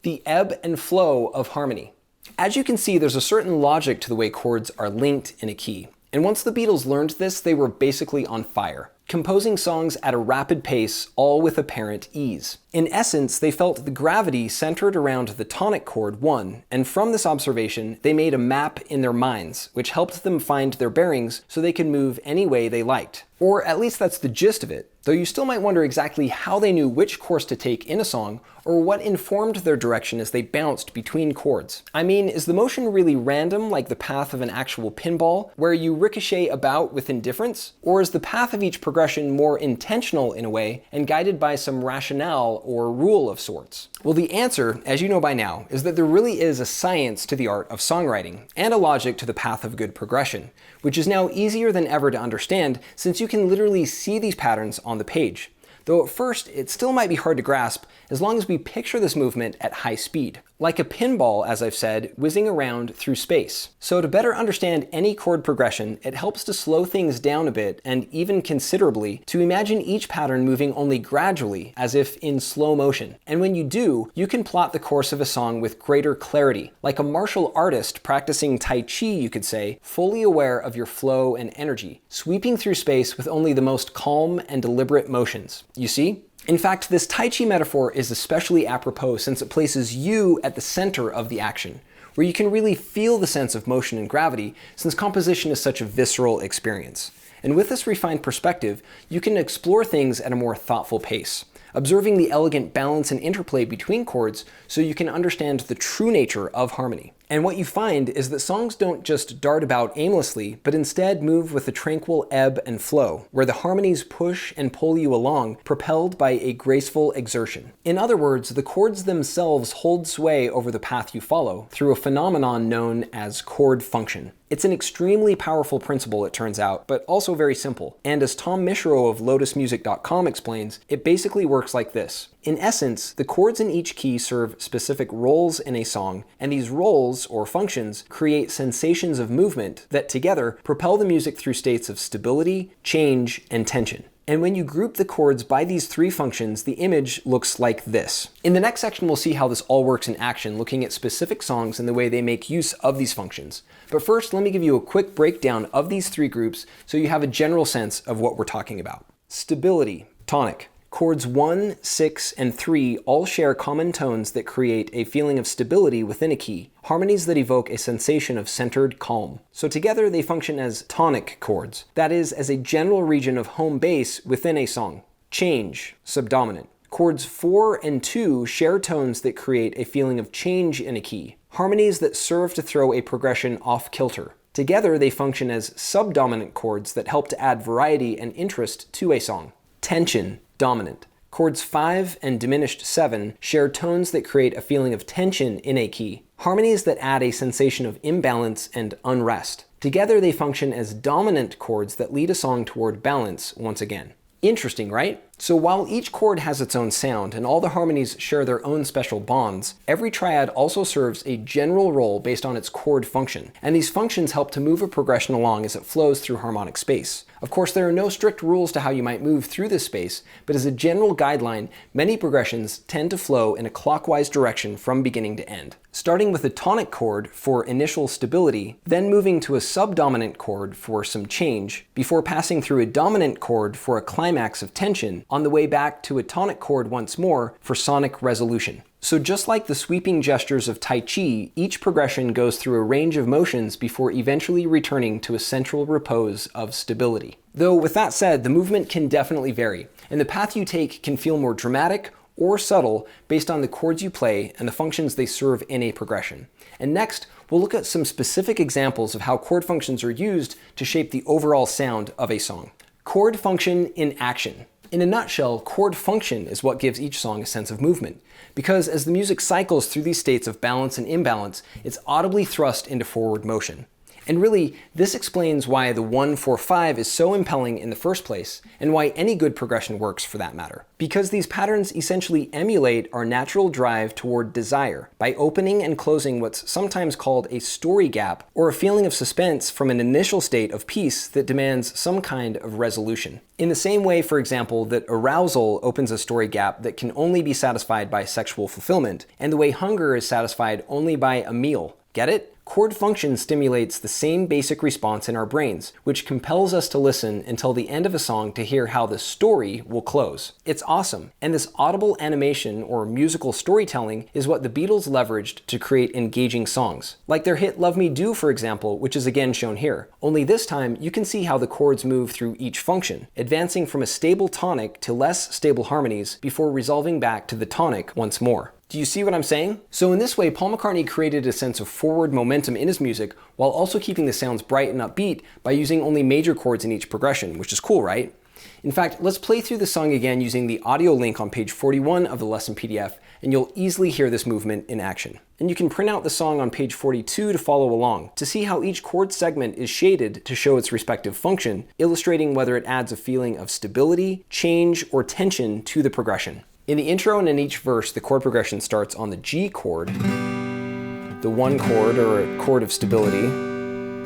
The ebb and flow of harmony. As you can see, there's a certain logic to the way chords are linked in a key. And once the Beatles learned this, they were basically on fire, composing songs at a rapid pace, all with apparent ease. In essence, they felt the gravity centered around the tonic chord 1, and from this observation, they made a map in their minds, which helped them find their bearings so they could move any way they liked. Or at least that's the gist of it, though you still might wonder exactly how they knew which course to take in a song, or what informed their direction as they bounced between chords. I mean, is the motion really random, like the path of an actual pinball, where you ricochet about with indifference? Or is the path of each progression more intentional in a way, and guided by some rationale or rule of sorts? Well, the answer, as you know by now, is that there really is a science to the art of songwriting, and a logic to the path of good progression, which is now easier than ever to understand since you can literally see these patterns on the page. Though at first, it still might be hard to grasp as long as we picture this movement at high speed. Like a pinball, as I've said, whizzing around through space. So to better understand any chord progression, it helps to slow things down a bit, and even considerably, to imagine each pattern moving only gradually, as if in slow motion. And when you do, you can plot the course of a song with greater clarity, like a martial artist practicing Tai Chi, you could say, fully aware of your flow and energy, sweeping through space with only the most calm and deliberate motions. You see? In fact, this Tai Chi metaphor is especially apropos since it places you at the center of the action, where you can really feel the sense of motion and gravity since composition is such a visceral experience. And with this refined perspective, you can explore things at a more thoughtful pace, observing the elegant balance and interplay between chords so you can understand the true nature of harmony. And what you find is that songs don't just dart about aimlessly, but instead move with a tranquil ebb and flow, where the harmonies push and pull you along, propelled by a graceful exertion. In other words, the chords themselves hold sway over the path you follow through a phenomenon known as chord function. It's an extremely powerful principle, it turns out, but also very simple. And as Tom Mishro of lotusmusic.com explains, it basically works like this. In essence, the chords in each key serve specific roles in a song, and these roles, or functions, create sensations of movement that together propel the music through states of stability, change, and tension. And when you group the chords by these three functions, the image looks like this. In the next section, we'll see how this all works in action, looking at specific songs and the way they make use of these functions. But first, let me give you a quick breakdown of these three groups so you have a general sense of what we're talking about. Stability, tonic. Chords 1, 6, and 3 all share common tones that create a feeling of stability within a key, harmonies that evoke a sensation of centered calm. So together they function as tonic chords, that is, as a general region of home base within a song. Change, subdominant. Chords 4 and 2 share tones that create a feeling of change in a key, harmonies that serve to throw a progression off kilter. Together they function as subdominant chords that help to add variety and interest to a song. Tension, dominant. Chords 5 and diminished 7 share tones that create a feeling of tension in a key, harmonies that add a sensation of imbalance and unrest. Together they function as dominant chords that lead a song toward balance once again. Interesting, right? So while each chord has its own sound and all the harmonies share their own special bonds, every triad also serves a general role based on its chord function, and these functions help to move a progression along as it flows through harmonic space. Of course, there are no strict rules to how you might move through this space, but as a general guideline, many progressions tend to flow in a clockwise direction from beginning to end. Starting with a tonic chord for initial stability, then moving to a subdominant chord for some change, before passing through a dominant chord for a climax of tension, on the way back to a tonic chord once more for sonic resolution. So just like the sweeping gestures of Tai Chi, each progression goes through a range of motions before eventually returning to a central repose of stability. Though with that said, the movement can definitely vary, and the path you take can feel more dramatic or subtle based on the chords you play and the functions they serve in a progression. And next, we'll look at some specific examples of how chord functions are used to shape the overall sound of a song. Chord function in action. In a nutshell, chord function is what gives each song a sense of movement, because as the music cycles through these states of balance and imbalance, it's audibly thrust into forward motion. And really, this explains why the 1-4-5 is so impelling in the first place, and why any good progression works for that matter. Because these patterns essentially emulate our natural drive toward desire by opening and closing what's sometimes called a story gap, or a feeling of suspense from an initial state of peace that demands some kind of resolution. In the same way, for example, that arousal opens a story gap that can only be satisfied by sexual fulfillment, and the way hunger is satisfied only by a meal. Get it? Chord function stimulates the same basic response in our brains, which compels us to listen until the end of a song to hear how the story will close. It's awesome, and this audible animation or musical storytelling is what the Beatles leveraged to create engaging songs. Like their hit Love Me Do, for example, which is again shown here. Only this time, you can see how the chords move through each function, advancing from a stable tonic to less stable harmonies before resolving back to the tonic once more. Do you see what I'm saying? So in this way, Paul McCartney created a sense of forward momentum in his music while also keeping the sounds bright and upbeat by using only major chords in each progression, which is cool, right? In fact, let's play through the song again using the audio link on page 41 of the lesson PDF, and you'll easily hear this movement in action. And you can print out the song on page 42 to follow along, to see how each chord segment is shaded to show its respective function, illustrating whether it adds a feeling of stability, change, or tension to the progression. In the intro and in each verse, the chord progression starts on the G chord, the 1 chord or a chord of stability, and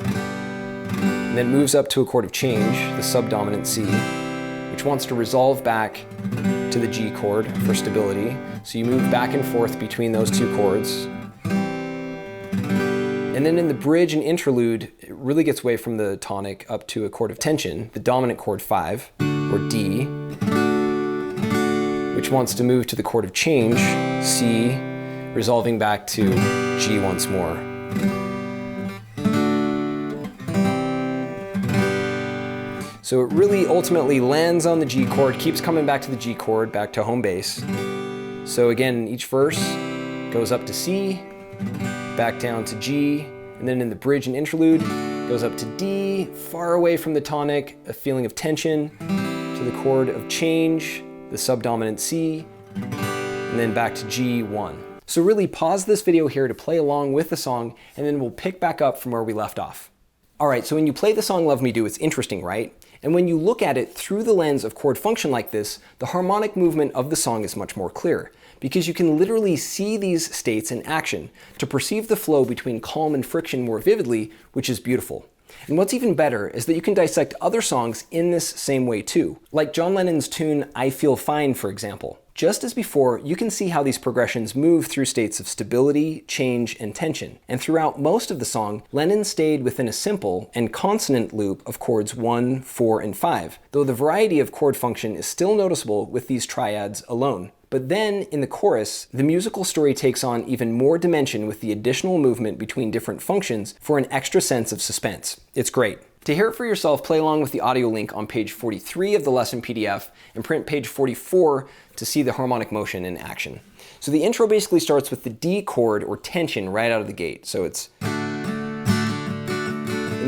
then moves up to a chord of change, the subdominant C, which wants to resolve back to the G chord for stability. So you move back and forth between those two chords. And then in the bridge and interlude, it really gets away from the tonic up to a chord of tension, the dominant chord 5, or D, which wants to move to the chord of change, C, resolving back to G once more. So it really ultimately lands on the G chord, keeps coming back to the G chord, back to home base. So again, each verse goes up to C, back down to G, and then in the bridge and interlude, goes up to D, far away from the tonic, a feeling of tension, to the chord of change, the subdominant C, and then back to G1. So really pause this video here to play along with the song, and then we'll pick back up from where we left off. All right, so when you play the song Love Me Do, it's interesting, right? And when you look at it through the lens of chord function like this, the harmonic movement of the song is much more clear, because you can literally see these states in action to perceive the flow between calm and friction more vividly, which is beautiful. And what's even better is that you can dissect other songs in this same way too, like John Lennon's tune I Feel Fine, for example. Just as before, you can see how these progressions move through states of stability, change, and tension. And throughout most of the song, Lennon stayed within a simple and consonant loop of chords 1, 4, and 5, though the variety of chord function is still noticeable with these triads alone. But then, in the chorus, the musical story takes on even more dimension with the additional movement between different functions for an extra sense of suspense. It's great. To hear it for yourself, play along with the audio link on page 43 of the lesson PDF and print page 44 to see the harmonic motion in action. So the intro basically starts with the D chord or tension right out of the gate. So it's, and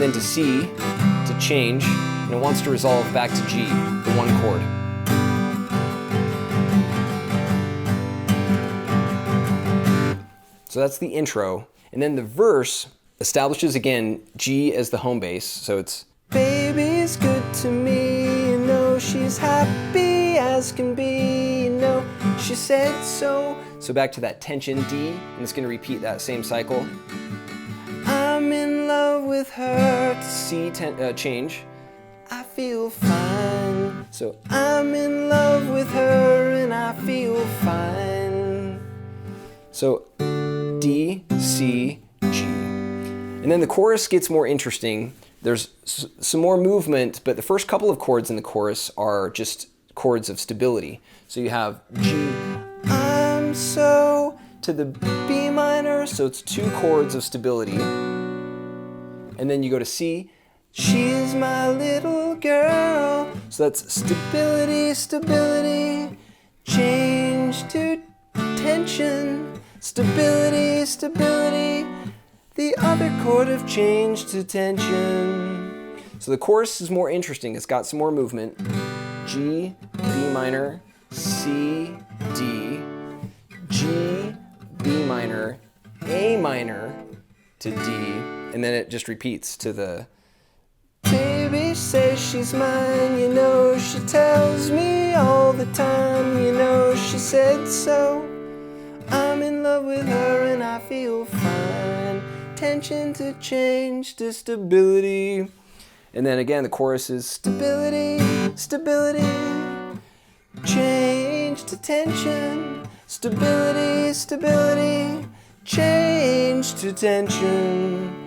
then to C, to change, and it wants to resolve back to G, the 1 chord. So that's the intro, and then the verse establishes again G as the home base, so it's baby's good to me, you know she's happy as can be, you know she said so. So back to that tension D, and it's going to repeat that same cycle. I'm in love with her, to C change, I feel fine. So I'm in love with her and I feel fine. So D, C, G. And then the chorus gets more interesting. There's some more movement, but the first couple of chords in the chorus are just chords of stability. So you have G, I'm so, to the B minor, so it's 2 chords of stability. And then you go to C, she's my little girl. So that's stability, stability, change to tension. Stability, stability, the other chord of change to tension. So the chorus is more interesting. It's got some more movement. G, B minor, C, D, G, B minor, A minor to D, and and then it just repeats to the baby says she's mine, you know she tells me all the time, you know she said so. I'm in love with her and I feel fine. Tension to change to stability. And then again the chorus is stability, stability, change to tension, stability, stability, change to tension.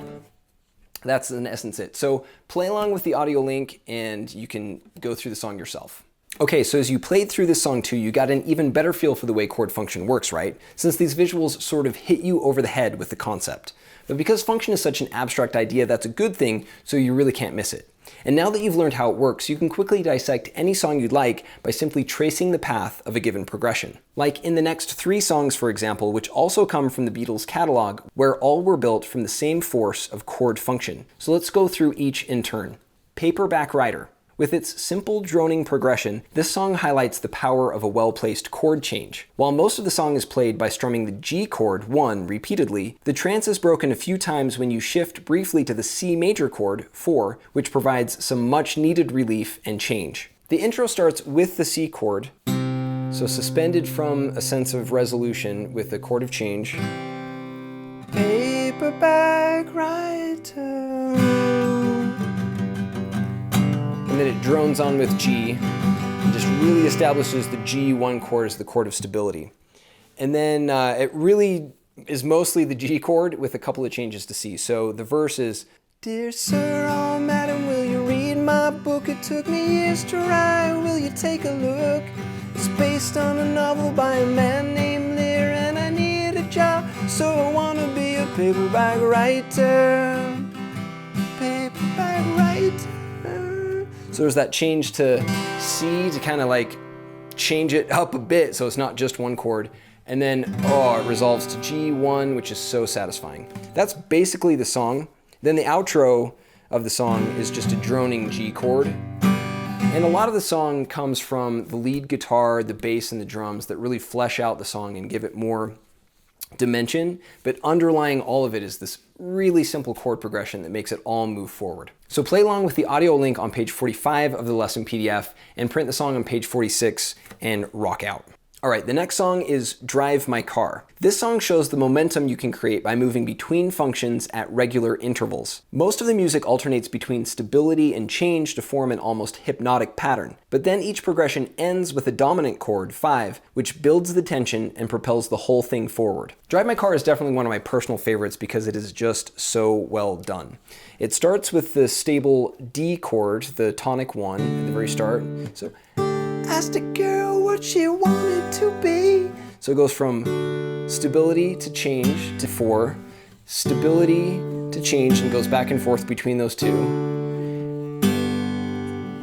That's in essence it. So play along with the audio link and you can go through the song yourself. Okay, so as you played through this song too, you got an even better feel for the way chord function works, right? Since these visuals sort of hit you over the head with the concept. But because function is such an abstract idea, that's a good thing, so you really can't miss it. And now that you've learned how it works, you can quickly dissect any song you'd like by simply tracing the path of a given progression. Like in the next 3 songs, for example, which also come from the Beatles' catalog, where all were built from the same force of chord function. So let's go through each in turn. Paperback Writer. With its simple droning progression, this song highlights the power of a well-placed chord change. While most of the song is played by strumming the G chord 1 repeatedly, the trance is broken a few times when you shift briefly to the C major chord 4, which provides some much-needed relief and change. The intro starts with the C chord, so suspended from a sense of resolution with the chord of change. Paperback writer. And then it drones on with G and just really establishes the G1 chord as the chord of stability. And then it really is mostly the G chord with a couple of changes to C. So the verse is, Dear sir, oh madam, will you read my book? It took me years to write, will you take a look? It's based on a novel by a man named Lear, and I need a job, so I wanna be a paperback writer. Paperback writer. So there's that change to C to kind of like change it up a bit so it's not just one chord. And then, it resolves to G1, which is so satisfying. That's basically the song. Then the outro of the song is just a droning G chord. And a lot of the song comes from the lead guitar, the bass, and the drums that really flesh out the song and give it more dimension, but underlying all of it is this really simple chord progression that makes it all move forward. So play along with the audio link on page 45 of the lesson PDF and print the song on page 46 and rock out. All right, the next song is Drive My Car. This song shows the momentum you can create by moving between functions at regular intervals. Most of the music alternates between stability and change to form an almost hypnotic pattern, but then each progression ends with a dominant chord, 5, which builds the tension and propels the whole thing forward. Drive My Car is definitely one of my personal favorites because it is just so well done. It starts with the stable D chord, the tonic 1 at the very start. So, asked a girl what she wanted to be. So it goes from stability to change to 4, stability to change, and goes back and forth between those two.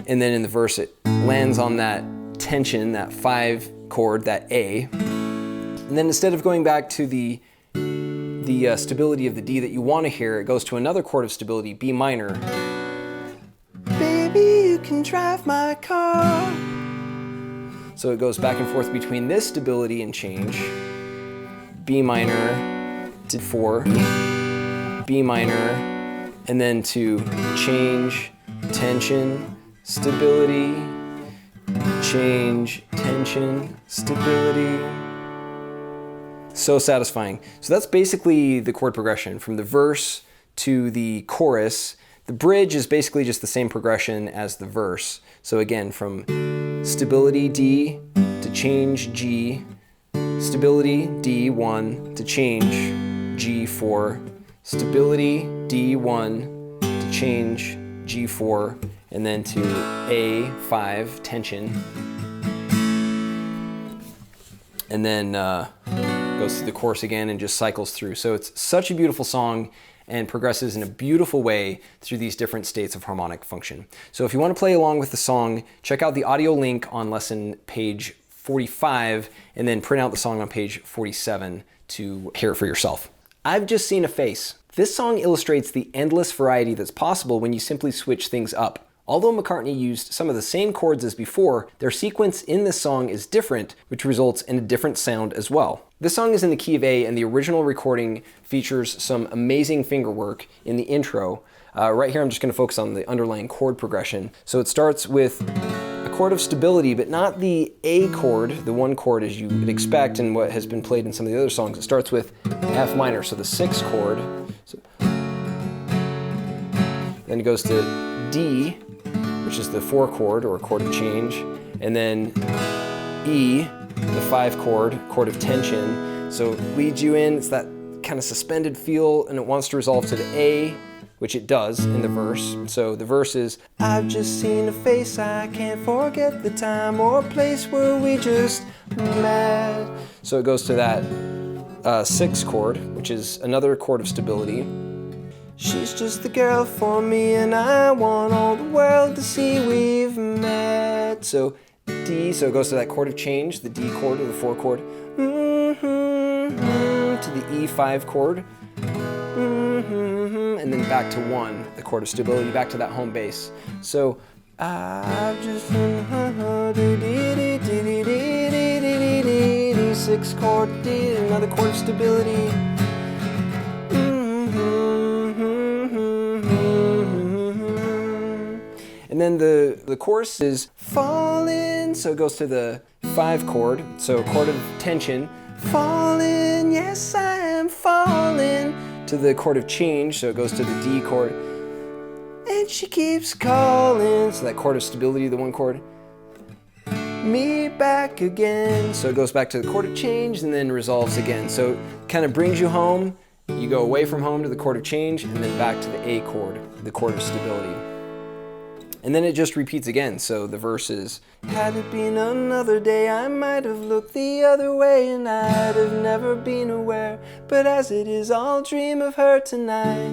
And then in the verse it lands on that tension, that 5 chord, that A. And then instead of going back to the stability of the D that you want to hear, it goes to another chord of stability, B minor. Baby, you can drive my car. So it goes back and forth between this stability and change, B minor to 4, B minor, and then to change, tension, stability, change, tension, stability. So satisfying. So that's basically the chord progression from the verse to the chorus. The bridge is basically just the same progression as the verse. So again, from stability D to change G, stability D1 to change G4, stability D1 to change G4, and then to A5, tension. And then goes through the chorus again and just cycles through. So it's such a beautiful song and progresses in a beautiful way through these different states of harmonic function. So if you want to play along with the song, check out the audio link on lesson page 45 and then print out the song on page 47 to hear it for yourself. I've Just Seen a Face. This song illustrates the endless variety that's possible when you simply switch things up. Although McCartney used some of the same chords as before, their sequence in this song is different, which results in a different sound as well. This song is in the key of A, and the original recording features some amazing finger work in the intro. Right here I'm just going to focus on the underlying chord progression. So it starts with a chord of stability, but not the A chord, the one chord as you would expect and what has been played in some of the other songs. It starts with F minor, so the 6th chord. So, then it goes to D, which is the 4 chord, or a chord of change, and then E, the 5 chord, chord of tension. So it leads you in, it's that kind of suspended feel, and it wants to resolve to the A, which it does in the verse. So the verse is, I've just seen a face, I can't forget the time or place where we just met. So it goes to that 6th chord, which is another chord of stability. She's just the girl for me and I want all the world to see we've met. So D, so it goes to that chord of change, the D chord or the 4 chord, to the E5 chord, and then back to 1, the chord of stability, back to that home bass. So I've just 6 chord, D, another chord of stability. And then the chorus is falling, so it goes to the 5 chord, so chord of tension, falling, yes I am falling, to the chord of change, so it goes to the D chord, and she keeps calling, so that chord of stability, the 1 chord, me back again, so it goes back to the chord of change and then resolves again, so it kind of brings you home, you go away from home to the chord of change and then back to the A chord, the chord of stability. And then it just repeats again, so the verse is, had it been another day, I might have looked the other way and I'd have never been aware, but as it is, I'll dream of her tonight.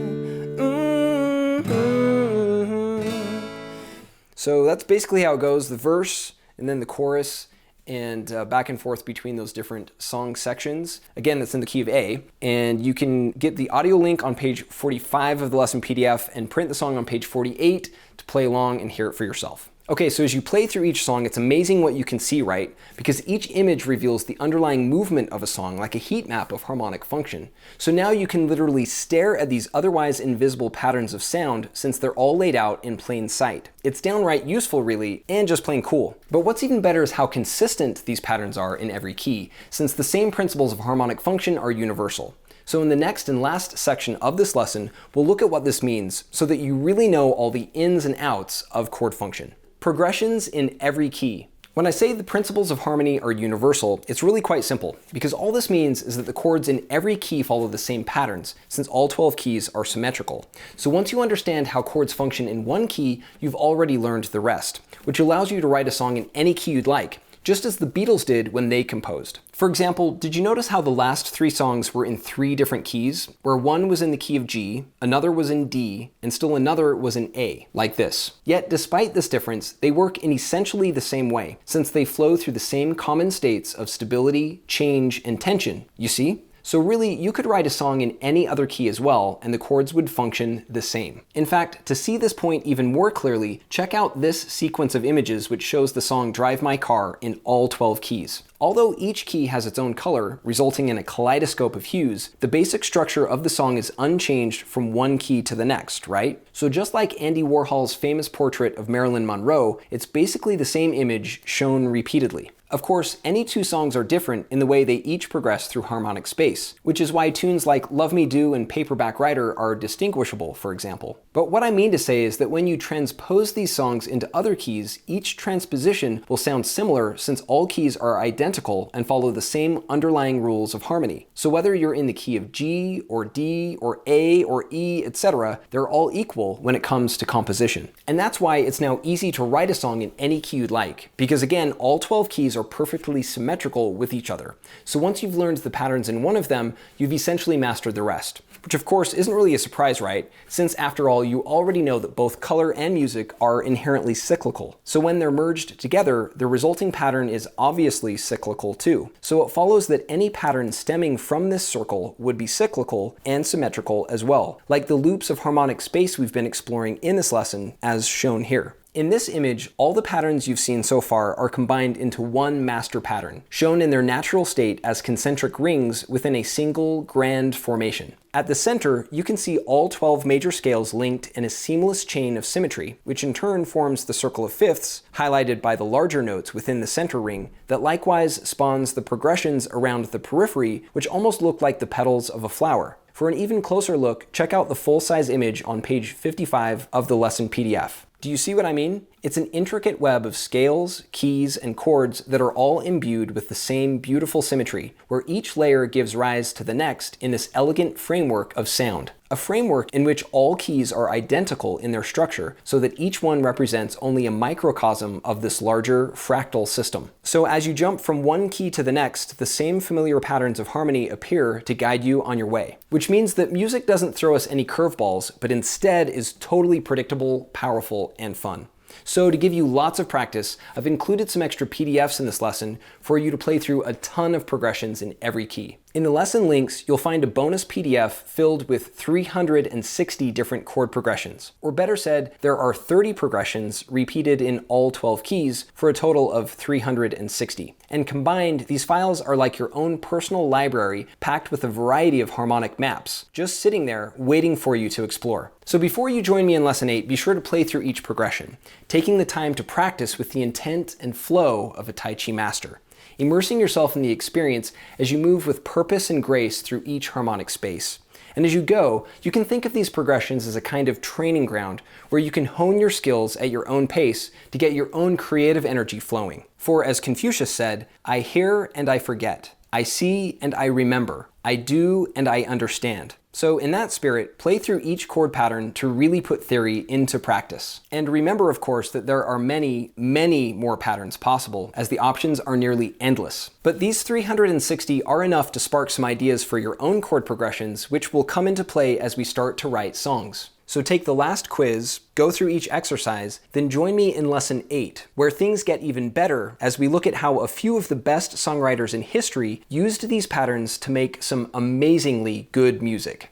So that's basically how it goes, the verse and then the chorus, and back and forth between those different song sections. Again, that's in the key of A, and you can get the audio link on page 45 of the lesson PDF and print the song on page 48 to play along and hear it for yourself. Okay, so as you play through each song, it's amazing what you can see, right? Because each image reveals the underlying movement of a song, like a heat map of harmonic function. So now you can literally stare at these otherwise invisible patterns of sound since they're all laid out in plain sight. It's downright useful, really, and just plain cool. But what's even better is how consistent these patterns are in every key, since the same principles of harmonic function are universal. So in the next and last section of this lesson, we'll look at what this means so that you really know all the ins and outs of chord function. Progressions in every key. When I say the principles of harmony are universal, it's really quite simple, because all this means is that the chords in every key follow the same patterns, since all 12 keys are symmetrical. So once you understand how chords function in one key, you've already learned the rest, which allows you to write a song in any key you'd like, just as the Beatles did when they composed. For example, did you notice how the last 3 songs were in 3 different keys, where one was in the key of G, another was in D, and still another was in A, like this? Yet, despite this difference, they work in essentially the same way, since they flow through the same common states of stability, change, and tension. You see? So really, you could write a song in any other key as well, and the chords would function the same. In fact, to see this point even more clearly, check out this sequence of images which shows the song Drive My Car in all 12 keys. Although each key has its own color, resulting in a kaleidoscope of hues, the basic structure of the song is unchanged from one key to the next, right? So just like Andy Warhol's famous portrait of Marilyn Monroe, it's basically the same image shown repeatedly. Of course, any 2 songs are different in the way they each progress through harmonic space, which is why tunes like Love Me Do and Paperback Writer are distinguishable, for example. But what I mean to say is that when you transpose these songs into other keys, each transposition will sound similar since all keys are identical and follow the same underlying rules of harmony. So whether you're in the key of G, or D, or A, or E, etc., they're all equal when it comes to composition. And that's why it's now easy to write a song in any key you'd like, because again, all 12 keys are perfectly symmetrical with each other. So once you've learned the patterns in one of them, you've essentially mastered the rest. Which of course isn't really a surprise, right? Since after all, you already know that both color and music are inherently cyclical. So when they're merged together, the resulting pattern is obviously cyclical too. So it follows that any pattern stemming from this circle would be cyclical and symmetrical as well, like the loops of harmonic space we've been exploring in this lesson as shown here. In this image, all the patterns you've seen so far are combined into one master pattern, shown in their natural state as concentric rings within a single grand formation. At the center, you can see all 12 major scales linked in a seamless chain of symmetry, which in turn forms the circle of fifths, highlighted by the larger notes within the center ring, that likewise spawns the progressions around the periphery, which almost look like the petals of a flower. For an even closer look, check out the full-size image on page 55 of the lesson PDF. Do you see what I mean? It's an intricate web of scales, keys, and chords that are all imbued with the same beautiful symmetry, where each layer gives rise to the next in this elegant framework of sound. A framework in which all keys are identical in their structure, so that each one represents only a microcosm of this larger fractal system. So as you jump from one key to the next, the same familiar patterns of harmony appear to guide you on your way. Which means that music doesn't throw us any curveballs, but instead is totally predictable, powerful, and fun. So to give you lots of practice, I've included some extra PDFs in this lesson for you to play through a ton of progressions in every key. In the lesson links, you'll find a bonus PDF filled with 360 different chord progressions. Or better said, there are 30 progressions repeated in all 12 keys for a total of 360. And combined, these files are like your own personal library packed with a variety of harmonic maps, just sitting there waiting for you to explore. So before you join me in Lesson 8, be sure to play through each progression, taking the time to practice with the intent and flow of a Tai Chi master, immersing yourself in the experience as you move with purpose and grace through each harmonic space. And as you go, you can think of these progressions as a kind of training ground where you can hone your skills at your own pace to get your own creative energy flowing. For as Confucius said, I hear and I forget. I see and I remember. I do and I understand. So in that spirit, play through each chord pattern to really put theory into practice. And remember, of course, that there are many, many more patterns possible, as the options are nearly endless. But these 360 are enough to spark some ideas for your own chord progressions, which will come into play as we start to write songs. So take the last quiz, go through each exercise, then join me in Lesson 8, where things get even better as we look at how a few of the best songwriters in history used these patterns to make some amazingly good music.